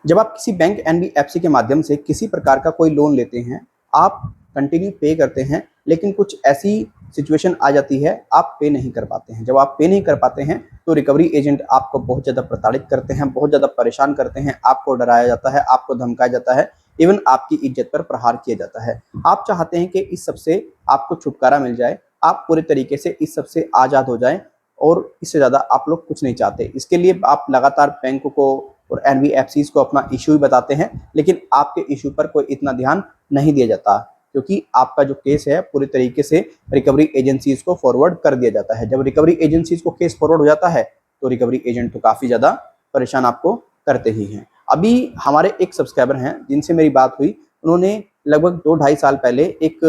जब आप किसी बैंक एनबीएफसी के माध्यम से किसी प्रकार का कोई लोन लेते हैं, आप कंटिन्यू पे करते हैं, लेकिन कुछ ऐसी सिचुएशन आ जाती है, आप पे नहीं कर पाते हैं। जब आप पे नहीं कर पाते हैं, तो रिकवरी एजेंट आपको बहुत ज़्यादा प्रताड़ित करते हैं, बहुत ज़्यादा परेशान करते हैं, आपको डराया जाता है, आपको धमकाया जाता है, इवन आपकी इज्जत पर प्रहार किया जाता है। आप चाहते हैं कि इस सब से आपको छुटकारा मिल जाए, आप पूरे तरीके से इस सब से आज़ाद हो जाएँ और इससे ज़्यादा आप लोग कुछ नहीं चाहते। इसके लिए आप लगातार बैंकों को और एनबीएफसीज़ को अपना इश्यू ही बताते हैं, लेकिन आपके इश्यू पर कोई इतना ध्यान नहीं दिया जाता, क्योंकि आपका जो केस है पूरी तरीके से रिकवरी एजेंसीज़ को फॉरवर्ड कर दिया जाता है। जब रिकवरी एजेंसीज़ को केस फॉरवर्ड हो जाता है, तो रिकवरी एजेंट तो काफ़ी ज़्यादा परेशान आपको करते ही हैं। अभी हमारे एक सब्सक्राइबर हैं जिनसे मेरी बात हुई, उन्होंने लगभग 2 ढाई साल पहले एक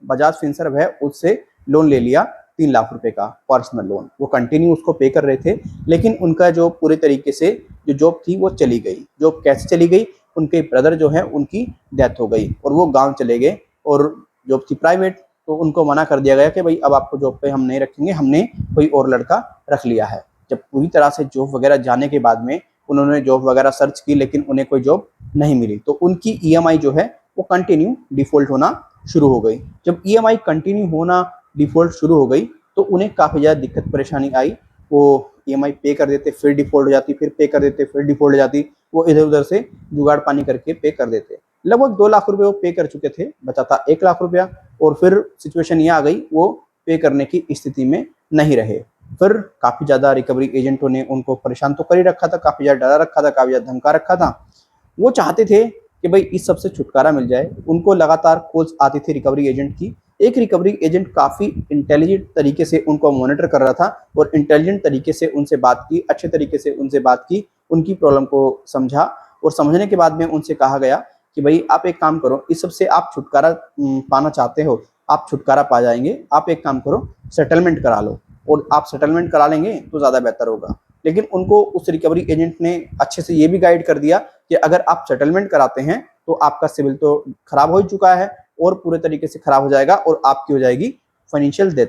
बजाज फिनसर्व है उससे लोन ले लिया 3 लाख रुपए का पर्सनल लोन। वो कंटिन्यू उसको पे कर रहे थे, लेकिन उनका जो पूरे तरीके से जो जॉब थी वो चली गई। जॉब कैसे चली गई? उनके ब्रदर जो है उनकी डेथ हो गई और वो गाँव चले गए और जॉब थी प्राइवेट, तो उनको मना कर दिया गया कि भाई अब आपको जॉब पे हम नहीं रखेंगे, हमने कोई और लड़का रख लिया है। जब पूरी तरह से जॉब वगैरह जाने के बाद में उन्होंने जॉब वगैरह सर्च की, लेकिन उन्हें कोई जॉब नहीं मिली, तो उनकी ईएमआई जो है वो कंटिन्यू डिफ़ॉल्ट होना शुरू हो गई। जब ईएमआई कंटिन्यू होना डिफ़ॉल्ट शुरू हो गई, तो उन्हें काफ़ी ज़्यादा दिक्कत परेशानी आई। वो ईएमआई पे कर देते, फिर डिफ़ॉल्ट हो जाती, फिर पे कर देते, फिर डिफ़ॉल्ट हो जाती। वो इधर-उधर से जुगाड़ पानी करके पे कर देते। लगभग 2 लाख रुपए वो पे कर चुके थे, बचा था 1 लाख रुपया, और फिर सिचुएशन ये आ गई, वो पे करने की स्थिति में नहीं रहे। फिर काफ़ी ज़्यादा रिकवरी एजेंटों ने उनको परेशान तो कर ही रखा था, काफ़ी ज़्यादा डरा रखा था, काफ़ी ज़्यादा धमका रखा था। वो चाहते थे कि भाई इस सब से छुटकारा मिल जाए। उनको लगातार कॉल्स आती थी रिकवरी एजेंट की। एक रिकवरी एजेंट काफ़ी इंटेलिजेंट तरीके से उनको मॉनिटर कर रहा था और इंटेलिजेंट तरीके से उनसे बात की, अच्छे तरीके से उनसे बात की, उनकी प्रॉब्लम को समझा, और समझने के बाद में उनसे कहा गया कि भाई आप एक काम करो, इस सब से आप छुटकारा पाना चाहते हो, आप छुटकारा पा जाएंगे। आप एक काम करो, सेटलमेंट करा लो, और आप सेटलमेंट करा लेंगे तो ज़्यादा बेहतर होगा। लेकिन उनको उस रिकवरी एजेंट ने अच्छे से ये भी गाइड कर दिया कि अगर आप सेटलमेंट कराते हैं तो आपका सिविल तो खराब हो चुका है और पूरे तरीके से खराब हो जाएगा और आपकी हो जाएगी फाइनेंशियल डेथ।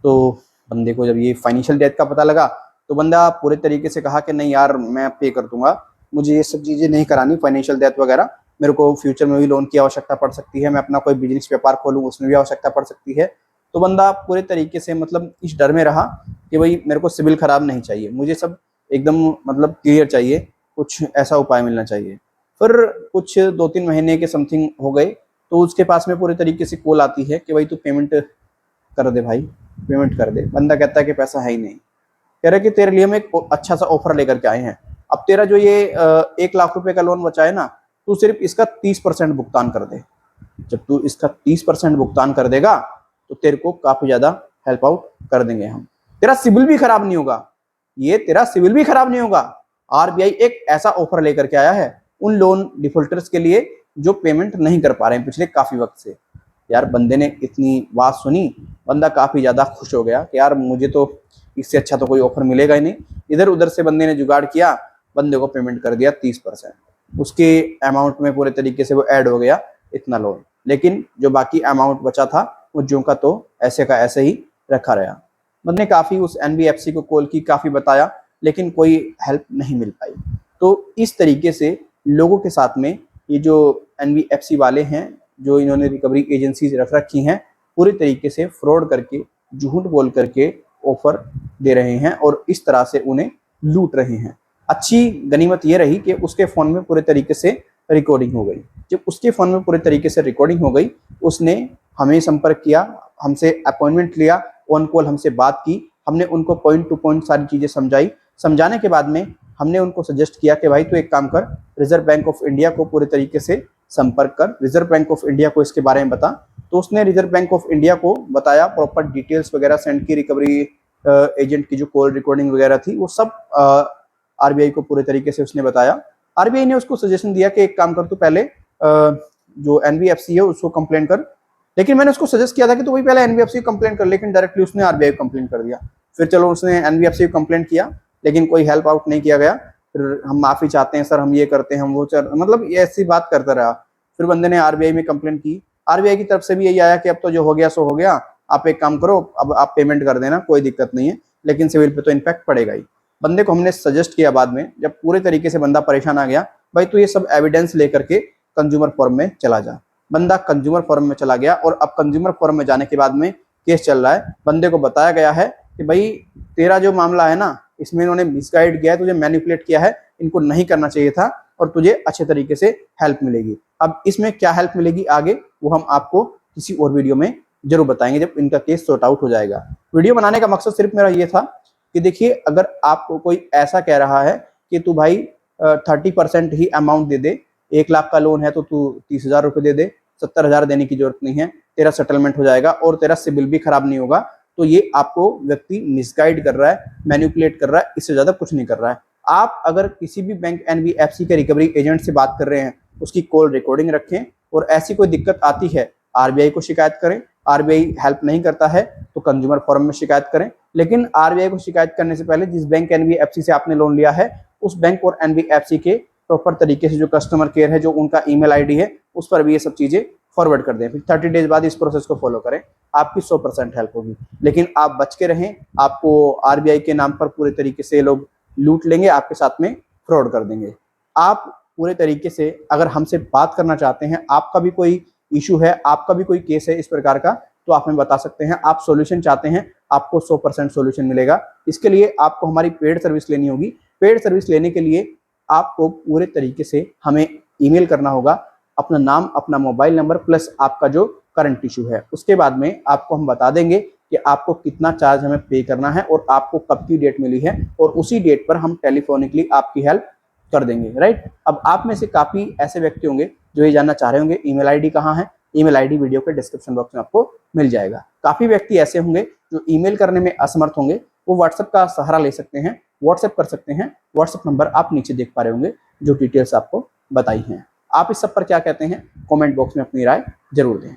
तो बंदे को जब ये फाइनेंशियल डेथ का पता लगा, तो बंदा पूरे तरीके से कहा कि नहीं यार, मैं पे कर दूंगा, मुझे ये सब चीज़ें नहीं करानी, फाइनेंशियल डेथ वगैरह। मेरे को फ्यूचर में भी लोन की आवश्यकता पड़ सकती है, मैं अपना कोई बिजनेस व्यापार खोलूँ उसमें भी आवश्यकता पड़ सकती है। तो बंदा पूरे तरीके से मतलब इस डर में रहा कि भाई मेरे को सिविल खराब नहीं चाहिए, मुझे सब एकदम मतलब क्लियर चाहिए, कुछ ऐसा उपाय मिलना चाहिए। फिर कुछ 2-3 महीने के समथिंग हो गए, तो उसके पास में पूरे तरीके से कॉल आती है कि भाई तू पेमेंट कर दे भाई, पेमेंट कर दे। बंदा कहता है कि पैसा है ही नहीं। कह रहा है कि तेरे लिए हम एक अच्छा सा ऑफर लेकर के आए हैं, अब तेरा जो ये 1 लाख रुपए का लोन बचा है ना, तू सिर्फ इसका 30% भुगतान कर दे। जब तू इसका 30% भुगतान कर देगा, तो तेरे को काफी ज्यादा हेल्प आउट कर देंगे हम, तेरा सिविल भी खराब नहीं होगा, ये तेरा सिविल भी खराब नहीं होगा। आरबीआई एक ऐसा ऑफर लेकर के आया है उन लोन डिफॉल्टर्स के लिए जो पेमेंट नहीं कर पा रहे हैं पिछले काफी वक्त से। यार बंदे ने इतनी बात सुनी, बंदा काफी ज्यादा खुश हो गया कि यार मुझे तो इससे अच्छा तो कोई ऑफर मिलेगा ही नहीं। इधर उधर से बंदे ने जुगाड़ किया, बंदे को पेमेंट कर दिया 30%, उसके अमाउंट में पूरे तरीके से वो ऐड हो गया इतना लोन। लेकिन जो बाकी अमाउंट बचा था वो जो का तो ऐसे का ऐसे ही रखा रहा। बंदे ने काफ़ी उस एनबीएफसी को कॉल की, काफ़ी बताया, लेकिन कोई हेल्प नहीं मिल पाई। तो इस तरीके से लोगों के साथ में ये जो एनबीएफसी वाले हैं, जो इन्होंने रिकवरी एजेंसीज रख रखी हैं, पूरे तरीके से फ्रॉड करके, झूठ बोल करके ऑफर दे रहे हैं और इस तरह से उन्हें लूट रहे हैं। अच्छी गनीमत ये रही कि उसके फ़ोन में पूरे तरीके से रिकॉर्डिंग हो गई। जब उसके फ़ोन में पूरे तरीके से रिकॉर्डिंग हो गई, उसने हमें संपर्क किया, हमसे अपॉइंटमेंट लिया, ऑन कॉल हमसे बात की, हमने उनको पॉइंट टू पॉइंट सारी चीज़ें समझाई। समझाने के बाद में हमने उनको सजेस्ट किया कि भाई तू एक काम कर, रिजर्व बैंक ऑफ इंडिया को पूरे तरीके से संपर्क कर, रिजर्व बैंक ऑफ इंडिया को इसके बारे में बता। तो उसने रिजर्व बैंक ऑफ इंडिया को बताया, प्रॉपर डिटेल्स वगैरह सेंड की, रिकवरी एजेंट की जो कॉल रिकॉर्डिंग वगैरह थी वो सब आरबीआई को पूरे तरीके से उसने बताया। आरबीआई ने उसको सजेशन दिया कि एक काम कर, तू पहले जो एनबीएफसी है उसको कंप्लेन कर। लेकिन मैंने उसको सजेस्ट किया था कि तू भाई पहले एनबीएफसी को कंप्लेन कर, लेकिन डायरेक्टली उसने आरबीआई को कंप्लेन कर दिया। फिर चलो उसने एनबीएफसी को कंप्लेन किया, लेकिन कोई हेल्प आउट नहीं किया गया। फिर हम माफी चाहते हैं सर, हम ये करते हैं, हम वो मतलब ये ऐसी बात करता रहा। फिर बंदे ने आरबीआई में कंप्लेन की, आरबीआई की तरफ से भी यही आया कि अब तो जो हो गया सो हो गया, आप एक काम करो, अब आप पेमेंट कर देना, कोई दिक्कत नहीं है, लेकिन सिविल पे तो इम्पैक्ट पड़ेगा ही। बंदे को हमने सजेस्ट किया बाद में, जब पूरे तरीके से बंदा परेशान आ गया, भाई तू ये सब एविडेंस लेकर के कंज्यूमर फोरम में चला जा। बंदा कंज्यूमर फोरम में चला गया और अब कंज्यूमर फोरम में जाने के बाद में केस चल रहा है। बंदे को बताया गया है कि भाई तेरा जो मामला है ना, इसमें इन्होंने मिसगाइड किया है, तुझे मैनिपुलेट किया है, इनको नहीं करना चाहिए था और तुझे अच्छे तरीके से हेल्प मिलेगी। अब इसमें क्या हेल्प मिलेगी आगे, वो हम आपको किसी और वीडियो में जरूर बताएंगे जब इनका केस सॉर्ट आउट हो जाएगा। वीडियो बनाने का मकसद सिर्फ मेरा ये था कि देखिए, अगर आपको कोई ऐसा कह रहा है कि तू भाई 30% ही अमाउंट दे दे, 1 लाख का लोन है तो तू 30,000 रुपये दे दे, 70,000 देने की जरूरत नहीं है, तेरा सेटलमेंट हो जाएगा और तेरा सिबिल भी खराब नहीं होगा, तो ये आपको व्यक्ति मिसगाइड कर रहा है, मैनिपुलेट कर रहा है, इससे ज्यादा कुछ नहीं कर रहा है। आप अगर किसी भी बैंक एनबीएफसी के रिकवरी एजेंट से बात कर रहे हैं, उसकी कॉल रिकॉर्डिंग रखें और ऐसी कोई दिक्कत आती है आरबीआई को शिकायत करें। आरबीआई हेल्प नहीं करता है तो कंज्यूमर फोरम में शिकायत करें। लेकिन आरबीआई को शिकायत करने से पहले जिस बैंक एनबीएफसी से आपने लोन लिया है, उस बैंक और एनबीएफसी के प्रॉपर तरीके से जो कस्टमर केयर है, जो उनका ईमेल आईडी है, उस पर भी ये सब चीजें फॉरवर्ड कर दें। फिर 30 डेज बाद इस प्रोसेस को फॉलो करें, आपकी 100% हेल्प होगी। लेकिन आप बच के रहें, आपको आरबीआई के नाम पर पूरे तरीके से लोग लूट लेंगे, आपके साथ में फ्रॉड कर देंगे। आप पूरे तरीके से अगर हमसे बात करना चाहते हैं, आपका भी कोई इशू है, आपका भी कोई केस है इस प्रकार का, तो आप हमें बता सकते हैं। आप सॉल्यूशन चाहते हैं, आपको 100% सॉल्यूशन मिलेगा। इसके लिए आपको हमारी पेड सर्विस लेनी होगी। पेड सर्विस लेने के लिए आपको पूरे तरीके से हमें ईमेल करना होगा, अपना नाम, अपना मोबाइल नंबर प्लस आपका जो करंट इशू है। उसके बाद में आपको हम बता देंगे कि आपको कितना चार्ज हमें पे करना है और आपको कब की डेट मिली है, और उसी डेट पर हम टेलीफोनिकली आपकी हेल्प कर देंगे। राइट। अब आप में से काफी ऐसे व्यक्ति होंगे जो ये जानना चाह रहे होंगे ईमेल आईडी कहाँ है। ईमेल आईडी वीडियो के डिस्क्रिप्शन बॉक्स में आपको मिल जाएगा। काफी व्यक्ति ऐसे होंगे जो ईमेल करने में असमर्थ होंगे, वो व्हाट्सएप का सहारा ले सकते हैं, व्हाट्सएप कर सकते हैं। व्हाट्सएप नंबर आप नीचे देख पा रहे होंगे, जो डिटेल्स आपको बताई हैं। आप इस सब पर क्या कहते हैं, कमेंट बॉक्स में अपनी राय जरूर दें।